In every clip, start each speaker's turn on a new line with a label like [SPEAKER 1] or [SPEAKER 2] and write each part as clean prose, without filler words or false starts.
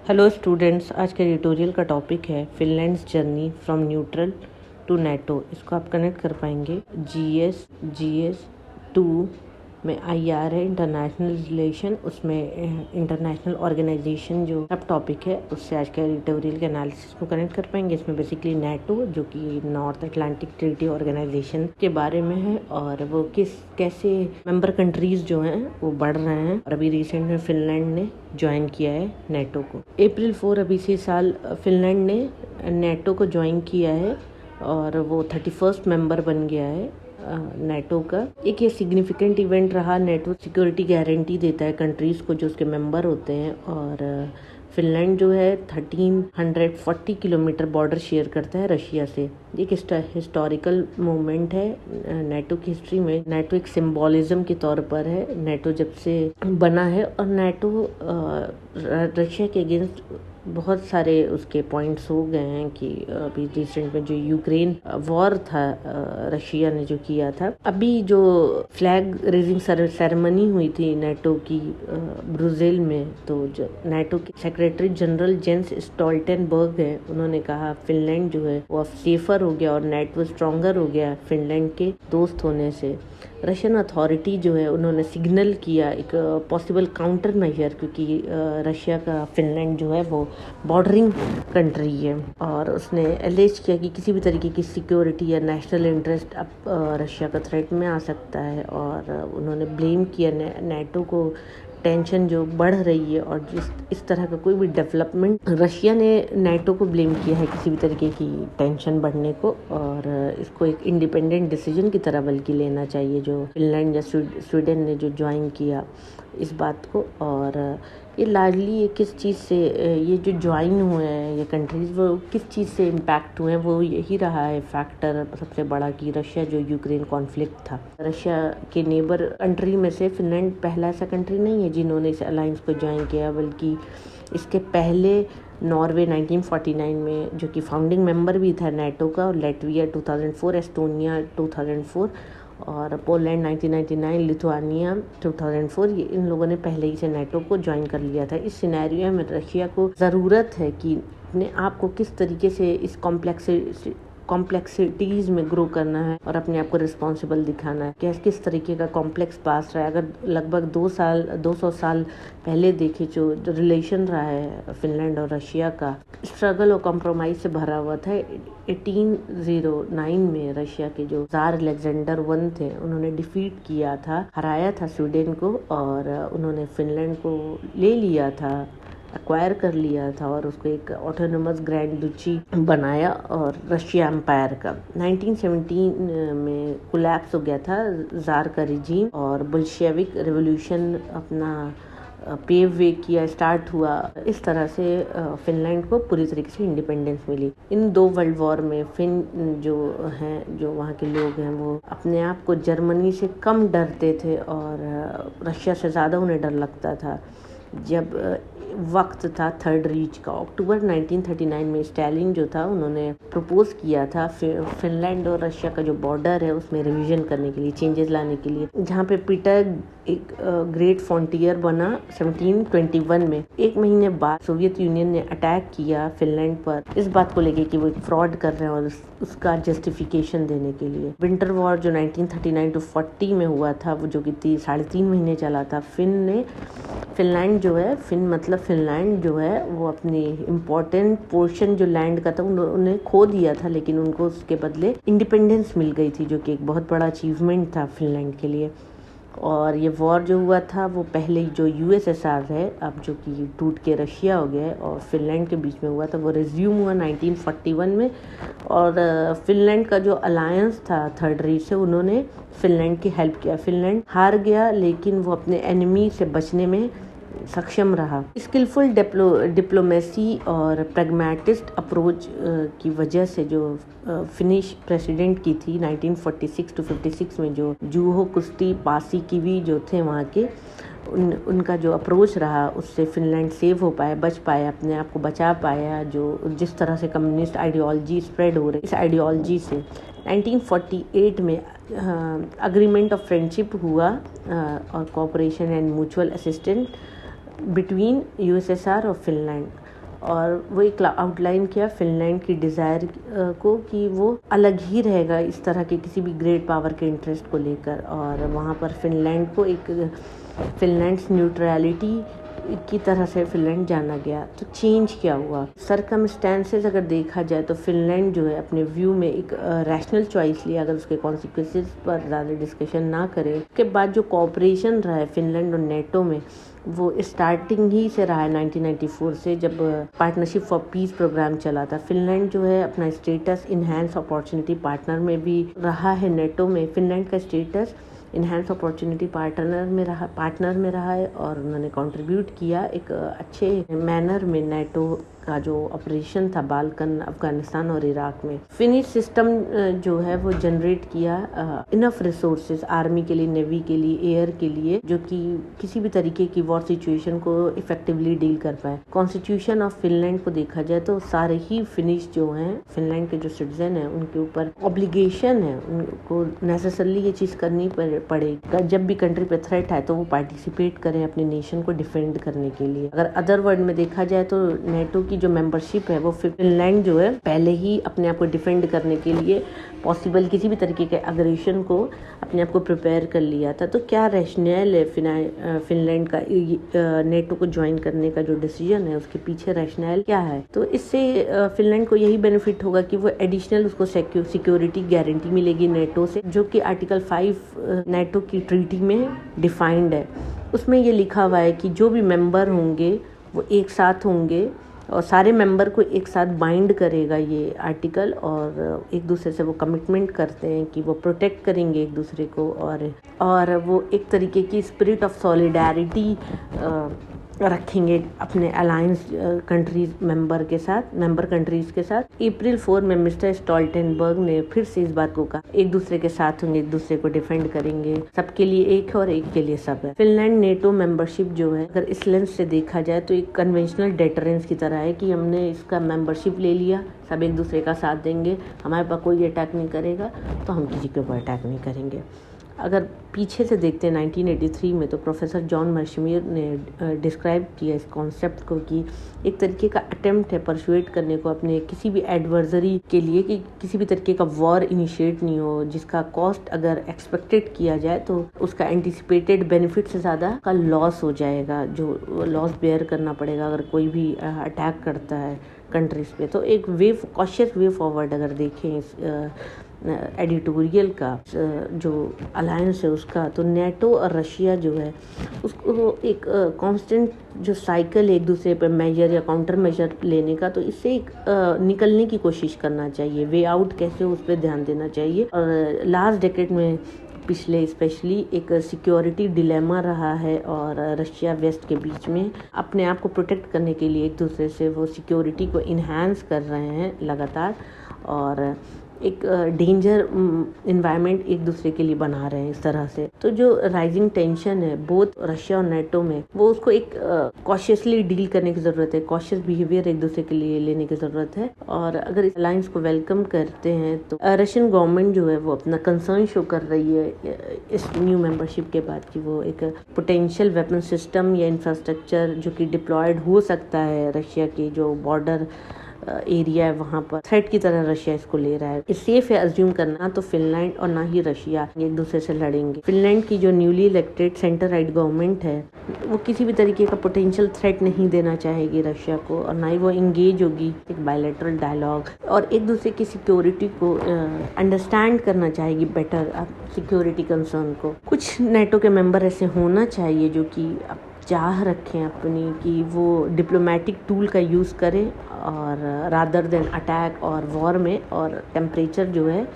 [SPEAKER 1] Hello students, आज के tutorial का टॉपिक है Finland's journey from neutral to NATO. इसको आप कनेक्ट कर पाएंगे जीएस 2 में आईआर है इंटरनेशनल रिलेशन, उसमें इंटरनेशनल ऑर्गेनाइजेशन जो सब टॉपिक है उससे आज के ट्यूटोरियल के एनालिसिस को कनेक्ट कर पाएंगे। इसमें बेसिकली नेटो जो कि नॉर्थ अटलांटिक ट्रीटी ऑर्गेनाइजेशन के बारे में है और वो कैसे मेंबर कंट्रीज जो हैं वो बढ़ रहे हैं और अभी रिसेंट में फिनलैंड ने ज्वाइन किया है नेटो को। अप्रैल 4 अभी से साल फिनलैंड ने नेटो को ज्वाइन किया है और वो 31st मेंबर बन गया है नेटो का। एक ये सिग्निफिकेंट इवेंट रहा। नेटो सिक्योरिटी गारंटी देता है कंट्रीज को जो उसके मेंबर होते हैं और फिनलैंड जो है 1340 किलोमीटर बॉर्डर शेयर करता है रशिया से। एक हिस्टोरिकल मोमेंट है नेटो की हिस्ट्री में। नेटो एक सिंबोलिज्म के तौर पर है। नेटो जब से बना है और नेटो रशिया के अगेंस्ट बहुत सारे उसके पॉइंट्स हो गए हैं कि अभी रिसेंट में जो यूक्रेन वॉर था रशिया ने जो किया था, अभी जो फ्लैग रेजिंग सेरेमनी हुई थी नेटो की ब्रुसेल में, तो नेटो के सेक्रेटरी जनरल जेंस स्टोल्टेनबर्ग है, उन्होंने कहा फिनलैंड जो है वो अब सेफर हो गया और नेटो स्ट्रॉन्गर हो गया फिनलैंड के दोस्त होने से। रशियन अथॉरिटी जो है उन्होंने सिग्नल किया एक पॉसिबल काउंटर मेजर, क्योंकि रशिया का फिनलैंड जो है वो बॉर्डरिंग कंट्री है और उसने एलेज किया कि किसी भी तरीके की सिक्योरिटी या नेशनल इंटरेस्ट अब रशिया का थ्रेट में आ सकता है और उन्होंने ब्लेम किया नेटो को टेंशन जो बढ़ रही है और इस तरह का कोई भी डेवलपमेंट, रशिया ने नेटो को ब्लेम किया है किसी भी तरीके की टेंशन बढ़ने को और इसको एक इंडिपेंडेंट डिसीजन की तरह बल्कि लेना चाहिए जो फिनलैंड या स्वीडन ने जो ज्वाइन किया इस बात को। और ये लार्जली ये किस चीज़ से ये जो ज्वाइन हुए हैं ये कंट्रीज वो किस चीज़ से इम्पैक्ट हुए हैं, वो यही रहा है फैक्टर सबसे बड़ा कि रशिया जो यूक्रेन कॉन्फ्लिक्ट था। रशिया के नेबर कंट्री में से फिनलैंड पहला ऐसा कंट्री नहीं है जिन्होंने इस अलायंस को ज्वाइन किया, बल्कि इसके पहले नॉर्वे 1949 में जो कि फाउंडिंग मेंबर भी था नेटो का, और लेटविया 2004, एस्टोनिया 2004 और पोलैंड 1999, लिथुआनिया 2004, ये इन लोगों ने पहले ही से नेटो को ज्वाइन कर लिया था। इस सिनेरियो में रशिया को ज़रूरत है कि अपने आप को किस तरीके से इस कॉम्प्लेक्सिटीज़ में ग्रो करना है और अपने आप को रिस्पॉन्सिबल दिखाना है। किस तरीके का कॉम्प्लेक्स पास रहा है। अगर लगभग 200 साल पहले देखे जो रिलेशन रहा है फिनलैंड और रशिया का, स्ट्रगल और कॉम्प्रोमाइज से भरा हुआ था। 1809 में रशिया के जो जार अलेक्जेंडर वन थे उन्होंने डिफीट किया था, हराया था स्वीडन को और उन्होंने फिनलैंड को ले लिया था, एक्वायर कर लिया था और उसको एक ऑटोनोमस ग्रैंड दुची बनाया और रशिया एम्पायर का 1917 में कोलैप्स हो गया था जार का रिजीम और बोल्शेविक रेवोल्यूशन अपना पेव वे किया, स्टार्ट हुआ। इस तरह से फिनलैंड को पूरी तरीके से इंडिपेंडेंस मिली। इन दो वर्ल्ड वॉर में फिन जो हैं, जो वहाँ के लोग हैं, वो अपने आप को जर्मनी से कम डरते थे और रशिया से ज़्यादा उन्हें डर लगता था। जब वक्त था थर्ड रीच का, अक्टूबर 1939 में स्टालिन जो था उन्होंने प्रपोज किया था फिनलैंड और रशिया का जो बॉर्डर है उसमें रिवीजन करने के लिए, चेंजेस लाने के लिए, जहाँ पे पीटर एक ग्रेट फ्रंटियर बना 1721 में। एक महीने बाद सोवियत यूनियन ने अटैक किया फिनलैंड पर इस बात को लेके कि वो एक फ्रॉड कर रहे हैं और उसका जस्टिफिकेशन देने के लिए। विंटर वॉर जो 1939 to 40 में हुआ था, वो जो कि 3.5 महीने चला था, फिनलैंड जो है, फिनलैंड जो है वो अपनी इम्पोर्टेंट पोर्शन जो लैंड का था उन्हें खो दिया था, लेकिन उनको उसके बदले इंडिपेंडेंस मिल गई थी, जो कि एक बहुत बड़ा अचीवमेंट था फिनलैंड के लिए। और ये वॉर जो हुआ था वो पहले जो यूएसएसआर है, अब जो कि टूट के रशिया हो गया है, और फिनलैंड के बीच में हुआ था, वो रिज्यूम हुआ 1941 में। और फिनलैंड का जो अलायंस था थर्ड रीच से, उन्होंने फिनलैंड की हेल्प किया। फिनलैंड हार गया लेकिन वो अपने एनिमी से बचने में सक्षम रहा। स्किलफुल डिप्लोमेसी और प्रैग्मेटिस्ट अप्रोच की वजह से जो फिनिश प्रेसिडेंट की थी 1946 to 56 में, जो जूहो कुस्ती पासी कीवी जो थे वहाँ के, उनका जो अप्रोच रहा उससे फिनलैंड सेव हो पाया, बच पाया, अपने आप को बचा पाया। जो जिस तरह से कम्युनिस्ट आइडियोलॉजी स्प्रेड हो रही, इस आइडियोलॉजी से 1948 में अग्रीमेंट ऑफ फ्रेंडशिप हुआ और cooperation and mutual assistance between USSR और फिनलैंड। और वो एक आउटलाइन किया फिनलैंड की डिज़ायर को कि वो अलग ही रहेगा इस तरह के किसी भी ग्रेट पावर के इंटरेस्ट को लेकर, और वहाँ पर फिनलैंड को एक फिनलैंड्स न्यूट्रलिटी की तरह से फिनलैंड जाना गया। तो चेंज क्या हुआ, सरकमस्टेंसेस अगर देखा जाए तो फिनलैंड जो है अपने व्यू में एक रैशनल चॉइस लिया, अगर उसके कॉन्सिक्वेंसेस पर ज़्यादा डिस्कशन ना करें। उसके बाद जो कोऑपरेशन रहा है फिनलैंड और नेटो में, वो स्टार्टिंग ही से रहा है 1994 से, जब पार्टनरशिप फॉर पीस प्रोग्राम चला था। फिनलैंड जो है अपना स्टेटस इनहैंस अपॉर्चुनिटी पार्टनर में भी रहा है। नेटो में फिनलैंड का स्टेटस इनहैंस अपॉर्चुनिटी पार्टनर में रहा है, और उन्होंने कंट्रीब्यूट किया एक अच्छे मैनर में नेटो का जो ऑपरेशन था बाल्कन, अफगानिस्तान और इराक में। फिनिश सिस्टम जो है वो जनरेट किया इनफ रिसोर्सेज आर्मी के लिए, नेवी के लिए, एयर के लिए, जो कि किसी भी तरीके की वॉर सिचुएशन को इफेक्टिवली डील कर पाए। कॉन्स्टिट्यूशन ऑफ फिनलैंड को देखा जाए तो सारे ही फिनिश जो हैं, फिनलैंड के जो सिटीजन हैं, उनके ऊपर ऑब्लिगेशन है, उनको नेसेसरली ये चीज़ करनी पड़ेगी। जब भी कंट्री पे थ्रेट आए तो वो पार्टिसिपेट करें अपने नेशन को डिफेंड करने के लिए। अगर अदर वर्ड में देखा जाए तो नेटो की जो मेंबरशिप है वो फिनलैंड जो है पहले ही अपने आप को डिफेंड करने के लिए पॉसिबल किसी भी तरीके के अग्रेशन को अपने आप को प्रिपेयर कर लिया था। तो क्या रैशनल है फिनलैंड का नेटो को ज्वाइन करने का जो डिसीजन है, उसके पीछे रैशनल क्या है? तो इससे फिनलैंड को यही बेनिफिट होगा कि वो एडिशनल उसको सिक्योरिटी गारंटी मिलेगी नेटो से, जो कि आर्टिकल 5 नेटो की ट्रीटी में डिफाइंड है। उसमें ये लिखा हुआ है कि जो भी मेंबर होंगे वो एक साथ होंगे और सारे मेंबर को एक साथ बाइंड करेगा ये आर्टिकल, और एक दूसरे से वो कमिटमेंट करते हैं कि वो प्रोटेक्ट करेंगे एक दूसरे को, और वो एक तरीके की स्पिरिट ऑफ सॉलिडारिटी रखेंगे अपने अलायंस कंट्रीज मेंबर कंट्रीज के साथ। अप्रैल 4 में मिस्टर स्टोल्टेनबर्ग ने फिर से इस बात को कहा, एक दूसरे के साथ होंगे, एक दूसरे को डिफेंड करेंगे, सबके लिए एक है और एक के लिए सब है। फिनलैंड नेटो मेंबरशिप जो है, अगर इस लेंस से देखा जाए तो एक कन्वेंशनल डेटरेंस की तरह है कि हमने इसका मेंबरशिप ले लिया, सब एक दूसरे का साथ देंगे, हमारे पास कोई अटैक नहीं करेगा तो हम किसी के ऊपर अटैक नहीं करेंगे। अगर पीछे से देखते हैं 1983 में, तो प्रोफेसर जॉन मर्शमीर ने डिस्क्राइब किया इस कॉन्सेप्ट को कि एक तरीके का अटेम्प्ट है परसुएट करने को अपने किसी भी एडवर्सरी के लिए कि किसी भी तरीके का वॉर इनिशिएट नहीं हो, जिसका कॉस्ट अगर एक्सपेक्टेड किया जाए तो उसका एंटिसिपेटेड बेनिफिट से ज़्यादा का लॉस हो जाएगा, जो लॉस बेयर करना पड़ेगा अगर कोई भी अटैक करता है कंट्रीज पे। तो एक कॉशियस वे फॉरवर्ड अगर देखें इस एडिटोरियल का जो अलायंस है उसका, तो नेटो और रशिया जो है उसको एक कांस्टेंट जो साइकिल है एक दूसरे पर मेजर या काउंटर मेजर लेने का, तो इससे एक निकलने की कोशिश करना चाहिए, वे आउट कैसे उस पर ध्यान देना चाहिए। और लास्ट डेकेड में पिछले स्पेशली एक सिक्योरिटी डिलेमा रहा है, और रशिया वेस्ट के बीच में अपने आप को प्रोटेक्ट करने के लिए एक दूसरे से वो सिक्योरिटी को इन्हांस कर रहे हैं लगातार, और एक डेंजर इन्वायरमेंट एक दूसरे के लिए बना रहे हैं इस तरह से। तो जो राइजिंग टेंशन है बोथ रशिया और नेटो में, वो उसको एक कॉशियसली डील करने की ज़रूरत है, कॉशियस बिहेवियर एक दूसरे के लिए लेने की ज़रूरत है। और अगर इस अलायंस को वेलकम करते हैं तो रशियन गवर्नमेंट जो है वो अपना कंसर्न शो कर रही है इस न्यू मेंबरशिप के बाद कि वो एक पोटेंशियल वेपन सिस्टम या इंफ्रास्ट्रक्चर जो कि डिप्लॉयड हो सकता है रशिया के जो बॉर्डर एरिया है वहाँ पर थ्रेट की तरह रशिया इसको ले रहा है। सेफ है अज्यूम करना तो फिनलैंड और ना ही रशिया एक दूसरे से लड़ेंगे। फिनलैंड की जो newly elected centre right government है वो किसी भी तरीके का पोटेंशियल थ्रेट नहीं देना चाहेगी रशिया को, और ना ही वो इंगेज होगी एक बायलैटरल डायलॉग, और एक दूसरे की सिक्योरिटी को अंडरस्टैंड करना चाहेगी बेटर सिक्योरिटी कंसर्न को। कुछ नेटो के मेंबर ऐसे होना चाहिए जो कि चाह रखें अपनी कि वो डिप्लोमेटिक टूल का यूज़ करें और रादर देन अटैक और वॉर में, और टेम्परेचर जो है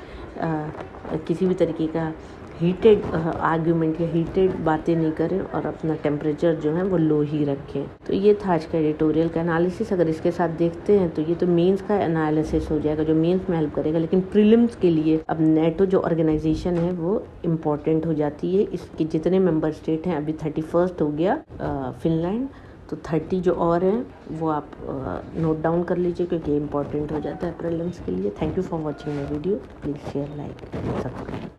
[SPEAKER 1] किसी भी तरीके का हीटेड आर्ग्यूमेंट या हीटेड बातें नहीं करें और अपना टेम्परेचर जो है वो लो ही रखें। तो ये था आज का एडिटोरियल का एनालिसिस। अगर इसके साथ देखते हैं तो ये तो मेंस का एनालिसिस हो जाएगा जो मेंस में हेल्प करेगा, लेकिन प्रीलिम्स के लिए अब नेटो जो ऑर्गेनाइजेशन है वो इम्पोर्टेंट हो जाती है। इसके जितने मेंबर स्टेट हैं, अभी 31 हो गया फिनलैंड, तो 30 जो और हैं वो आप नोट डाउन कर लीजिए क्योंकि इम्पोर्टेंट हो जाता है प्रीलिम्स के लिए। Thank you for watching my video. Please share, like, subscribe.